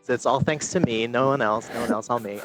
It's all thanks to me. No one else on me.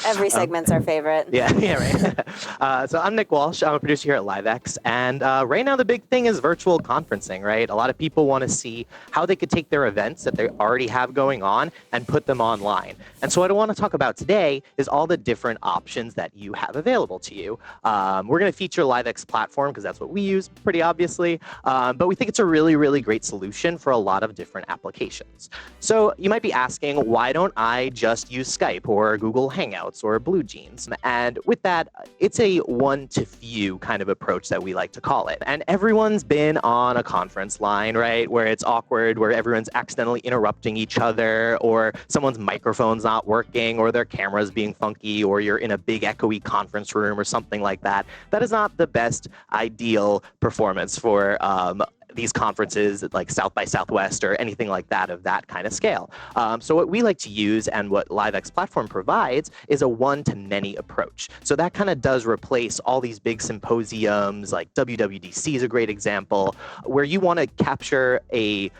Every segment's our favorite. Yeah, right. So I'm Nick Walsh. I'm a producer here at LiveX. And right now the big thing is virtual conferencing, right? A lot of people want to see how they could take their events that they already have going on and put them online. And so what I want to talk about today is all the different options that you have available to you. We're going to feature LiveX Platform because that's what we use, pretty obviously. But we think it's a really, really great solution for a lot of different applications. So you might be asking, why don't I just use Skype or Google Hangouts or Blue Jeans? And with that, it's a one-to-few kind of approach that we like to call it. And everyone's been on a conference line, right, where it's awkward, where everyone's accidentally interrupting each other, or someone's microphone's not working, or their camera's being funky, or you're in a big echoey conference room or something like that. That is not the best ideal performance for these conferences like South by Southwest or anything like that of that kind of scale. So what we like to use and what LiveX Platform provides is a one-to-many approach. So that kind of does replace all these big symposiums, like WWDC is a great example, where you want to capture a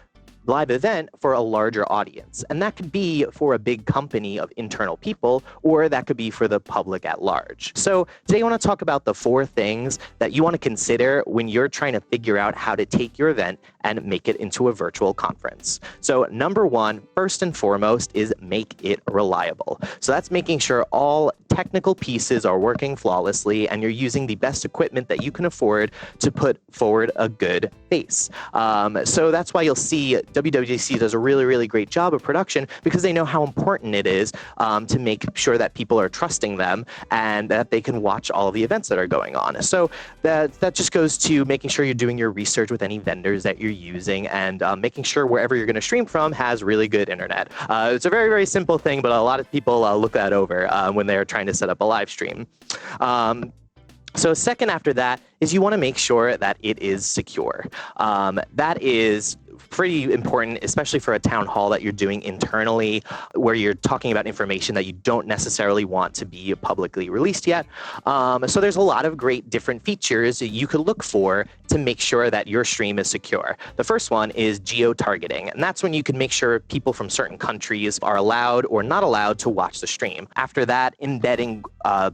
live event for a larger audience. And that could be for a big company of internal people, or that could be for the public at large. So today I want to talk about the 4 things that you want to consider when you're trying to figure out how to take your event and make it into a virtual conference. So number 1, first and foremost, is make it reliable. So that's making sure all technical pieces are working flawlessly and you're using the best equipment that you can afford to put forward a good face. So that's why you'll see WWDC does a really, really great job of production because they know how important it is to make sure that people are trusting them and that they can watch all of the events that are going on. So that just goes to making sure you're doing your research with any vendors that you're using and making sure wherever you're going to stream from has really good internet. It's a very, very simple thing, but a lot of people look that over when they're trying to set up a live stream. So second after that is you want to make sure that it is secure. That is pretty important, especially for a town hall that you're doing internally, where you're talking about information that you don't necessarily want to be publicly released yet. So there's a lot of great different features that you could look for to make sure that your stream is secure. The first one is geo-targeting, and that's when you can make sure people from certain countries are allowed or not allowed to watch the stream. After that, embedding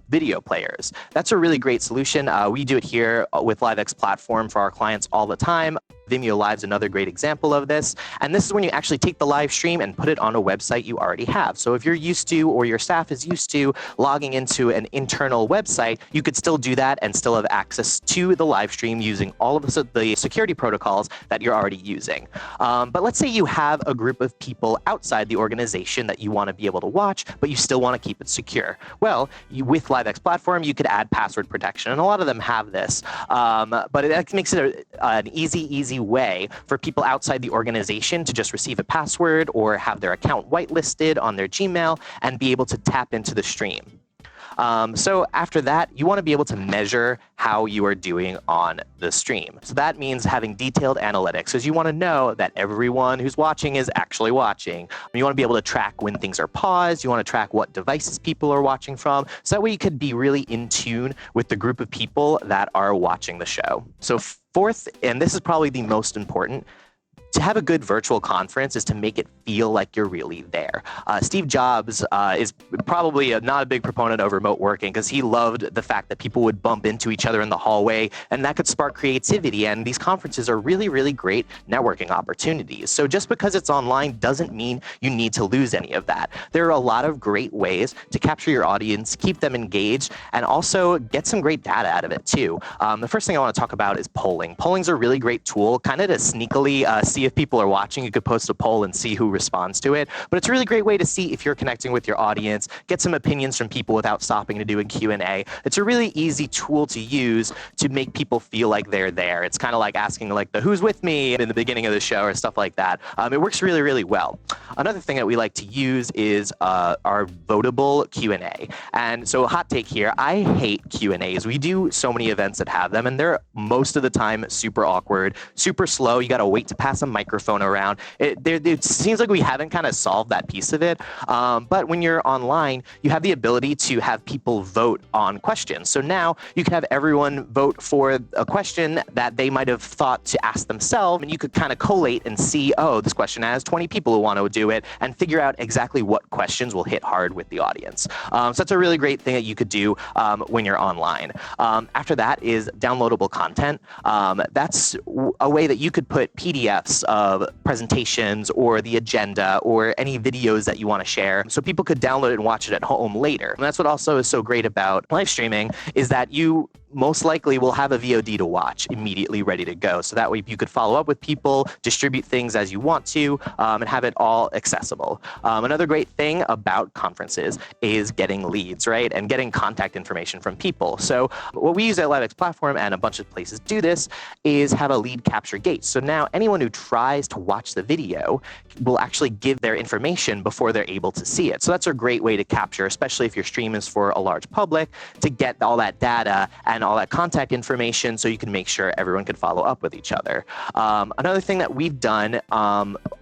video players. That's a really great solution. We do it here with LiveX Platform for our clients all the time. Vimeo Live's another great example of this. And this is when you actually take the live stream and put it on a website you already have. So if you're used to, or your staff is used to, logging into an internal website, you could still do that and still have access to the live stream using all of the security protocols that you're already using. But let's say you have a group of people outside the organization that you want to be able to watch, but you still want to keep it secure. Well, with LiveX Platform, you could add password protection, and a lot of them have this. But it makes it an easy way for people outside the organization to just receive a password or have their account whitelisted on their Gmail and be able to tap into the stream. So after that, you want to be able to measure how you are doing on the stream. So that means having detailed analytics, because you want to know that everyone who's watching is actually watching. You want to be able to track when things are paused. You want to track what devices people are watching from. So that way you could be really in tune with the group of people that are watching the show. So fourth, and this is probably the most important, to have a good virtual conference is to make it feel like you're really there. Steve Jobs is probably not a big proponent of remote working because he loved the fact that people would bump into each other in the hallway and that could spark creativity. And these conferences are really, really great networking opportunities. So just because it's online doesn't mean you need to lose any of that. There are a lot of great ways to capture your audience, keep them engaged, and also get some great data out of it too. The first thing I want to talk about is polling. Polling's a really great tool, kind of to sneakily see if people are watching. You could post a poll and see who responds to it. But it's a really great way to see if you're connecting with your audience, get some opinions from people without stopping to do a Q&A. It's a really easy tool to use to make people feel like they're there. It's kind of like asking like the who's with me in the beginning of the show or stuff like that. It works really, really well. Another thing that we like to use is our votable Q&A. And so hot take here, I hate Q&As. We do so many events that have them and they're most of the time super awkward, super slow. You got to wait to pass a microphone around. It seems like we haven't kind of solved that piece of it. But when you're online, you have the ability to have people vote on questions. So now you can have everyone vote for a question that they might have thought to ask themselves, and you could kind of collate and see, oh, this question has 20 people who want to do it, and figure out exactly what questions will hit hard with the audience. So that's a really great thing that you could do when you're online. After that is downloadable content. That's a way that you could put PDFs of presentations or the agenda or any videos that you want to share, so people could download it and watch it at home later. And that's what also is so great about live streaming, is that you most likely will have a VOD to watch immediately ready to go. So that way you could follow up with people, distribute things as you want to, and have it all accessible. Another great thing about conferences is getting leads, right? And getting contact information from people. So what we use at LiveX Platform, and a bunch of places do this, is have a lead capture gate. So now anyone who tries to watch the video will actually give their information before they're able to see it. So that's a great way to capture, especially if your stream is for a large public, to get all that data and all that contact information so you can make sure everyone can follow up with each other. Another thing that we've done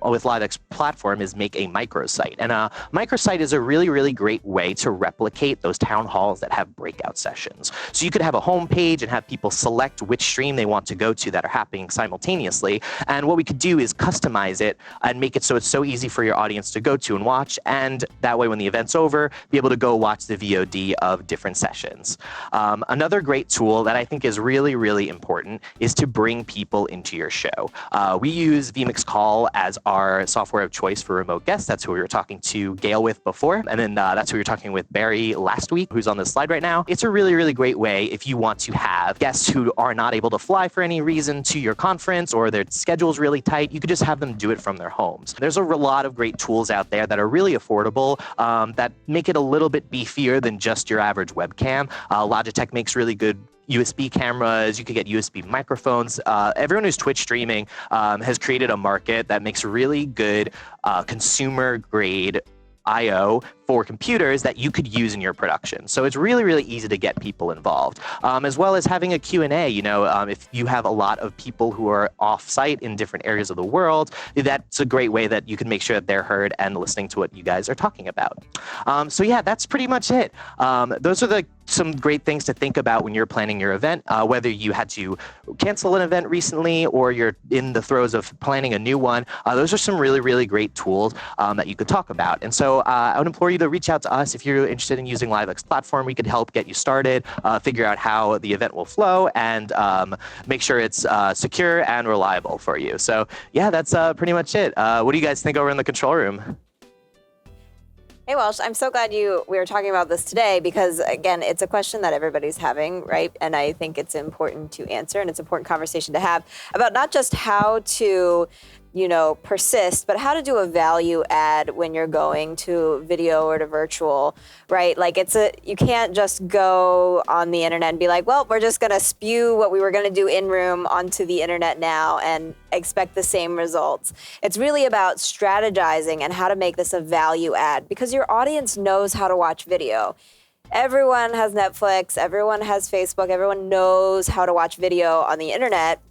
with LiveX Platform is make a microsite. And a microsite is a really, really great way to replicate those town halls that have breakout sessions. So you could have a home page and have people select which stream they want to go to that are happening simultaneously. And what we could do is customize it and make it so it's so easy for your audience to go to and watch. And that way, when the event's over, be able to go watch the VOD of different sessions. Another great tool that I think is really, really important is to bring people into your show. We use vMix Call as our software of choice for remote guests. That's who we were talking to Gail with before. And then that's who we were talking with Barry last week, who's on this slide right now. It's a really, really great way if you want to have guests who are not able to fly for any reason to your conference, or their schedule's really tight. You could just have them do it from their homes. There's a lot of great tools out there that are really affordable, that make it a little bit beefier than just your average webcam. Logitech makes really good USB cameras. You could get USB microphones. Everyone who's Twitch streaming has created a market that makes really good consumer grade I/O for computers that you could use in your production. So it's really, really easy to get people involved, as well as having a Q&A. If you have a lot of people who are off-site in different areas of the world, that's a great way that you can make sure that they're heard and listening to what you guys are talking about. So yeah, that's pretty much it. Those are some great things to think about when you're planning your event, whether you had to cancel an event recently or you're in the throes of planning a new one. Those are some really, really great tools that you could talk about. And so I would implore you to reach out to us if you're interested in using LiveX Platform. We could help get you started, figure out how the event will flow, and make sure it's secure and reliable for you. So yeah, that's pretty much it. What do you guys think over in the control room? Hey, Walsh, I'm so glad we were talking about this today, because, again, it's a question that everybody's having, right? And I think it's important to answer, and it's an important conversation to have about not just how to persist, but how to do a value add when you're going to video or to virtual, right? Like you can't just go on the internet and be like, well, we're just going to spew what we were going to do in room onto the internet now and expect the same results. It's really about strategizing and how to make this a value add, because your audience knows how to watch video. Everyone has Netflix, everyone has Facebook, everyone knows how to watch video on the internet.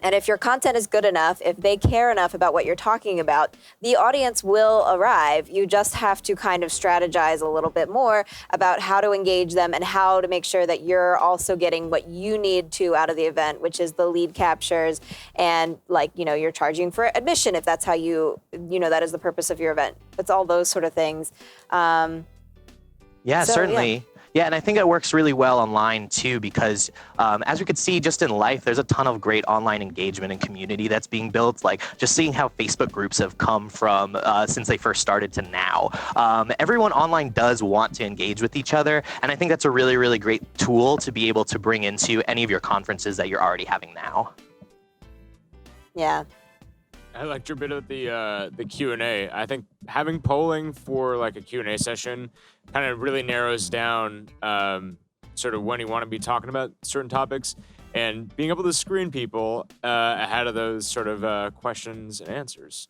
And if your content is good enough, if they care enough about what you're talking about, the audience will arrive. You just have to kind of strategize a little bit more about how to engage them and how to make sure that you're also getting what you need to out of the event, which is the lead captures, and you're charging for admission if that's how that is the purpose of your event. It's all those sort of things. Certainly. Yeah. Yeah, and I think it works really well online too, because as we could see just in life, there's a ton of great online engagement and community that's being built. Like just seeing how Facebook groups have come from since they first started to now. Everyone online does want to engage with each other, and I think that's a really, really great tool to be able to bring into any of your conferences that you're already having now. Yeah. I liked your bit of the Q&A. I think having polling for like a Q&A session kind of really narrows down sort of when you want to be talking about certain topics, and being able to screen people ahead of those sort of questions and answers.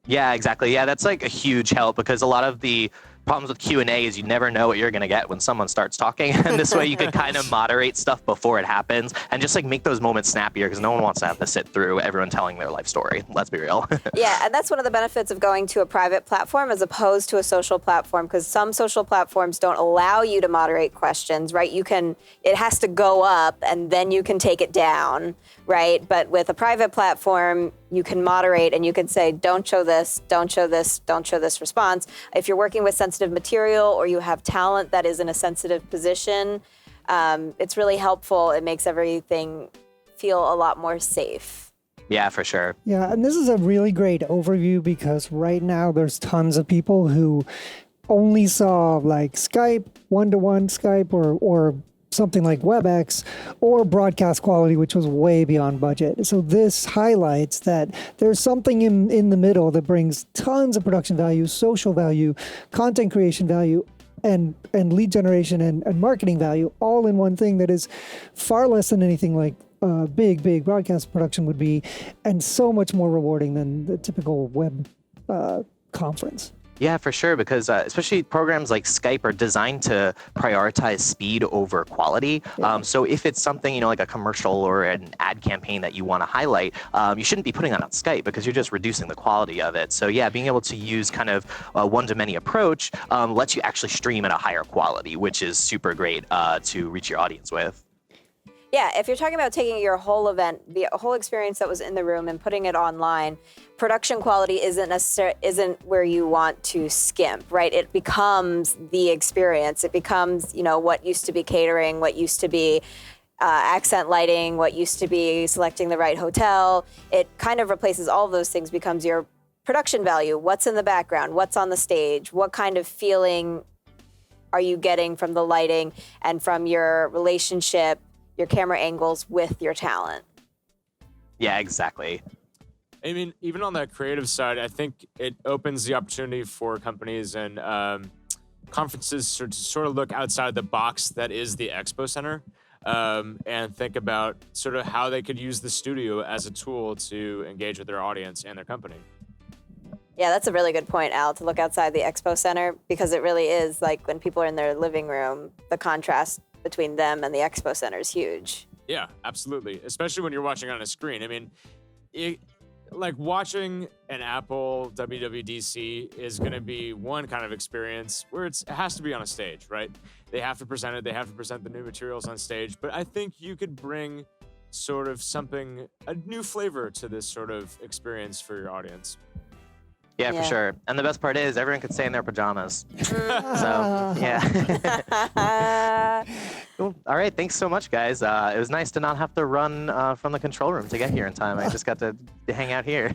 Yeah, exactly. Yeah, that's like a huge help, because a lot of the problems with Q&A is you never know what you're going to get when someone starts talking. And this way you can kind of moderate stuff before it happens and just like make those moments snappier, because no one wants to have to sit through everyone telling their life story. Let's be real. Yeah, and that's one of the benefits of going to a private platform as opposed to a social platform, because some social platforms don't allow you to moderate questions, right? It has to go up and then you can take it down, right? But with a private platform, you can moderate and you can say, don't show this, don't show this, don't show this response. If you're working with sensitive material or you have talent that is in a sensitive position, it's really helpful. It makes everything feel a lot more safe. Yeah, for sure. Yeah, and this is a really great overview because right now there's tons of people who only saw like Skype, one-to-one Skype, or something like WebEx, or broadcast quality, which was way beyond budget. So this highlights that there's something in the middle that brings tons of production value, social value, content creation value, and lead generation and marketing value all in one thing that is far less than anything like big broadcast production would be, and so much more rewarding than the typical web conference. Yeah, for sure, because especially programs like Skype are designed to prioritize speed over quality. So if it's something, like a commercial or an ad campaign that you want to highlight, you shouldn't be putting that on Skype because you're just reducing the quality of it. So yeah, being able to use kind of a one-to-many approach lets you actually stream at a higher quality, which is super great to reach your audience with. Yeah, if you're talking about taking your whole event, the whole experience that was in the room and putting it online, production quality isn't where you want to skimp, right? It becomes the experience. It becomes, what used to be catering, what used to be accent lighting, what used to be selecting the right hotel. It kind of replaces all of those things, becomes your production value. What's in the background? What's on the stage? What kind of feeling are you getting from the lighting and from your relationship, your camera angles with your talent? Yeah, exactly. I mean, even on the creative side, I think it opens the opportunity for companies and conferences to sort of look outside the box that is the Expo Center, and think about sort of how they could use the studio as a tool to engage with their audience and their company. Yeah, that's a really good point, Al, to look outside the Expo Center, because it really is like when people are in their living room, the contrast between them and the Expo Center is huge. Yeah, absolutely. Especially when you're watching on a screen. I mean, like watching an Apple WWDC is going to be one kind of experience where it has to be on a stage, right? They have to present it. They have to present the new materials on stage. But I think you could bring sort of a new flavor to this sort of experience for your audience. Yeah, for sure. And the best part is everyone could stay in their pajamas. So, yeah. Cool. All right. Thanks so much, guys. It was nice to not have to run from the control room to get here in time. I just got to hang out here.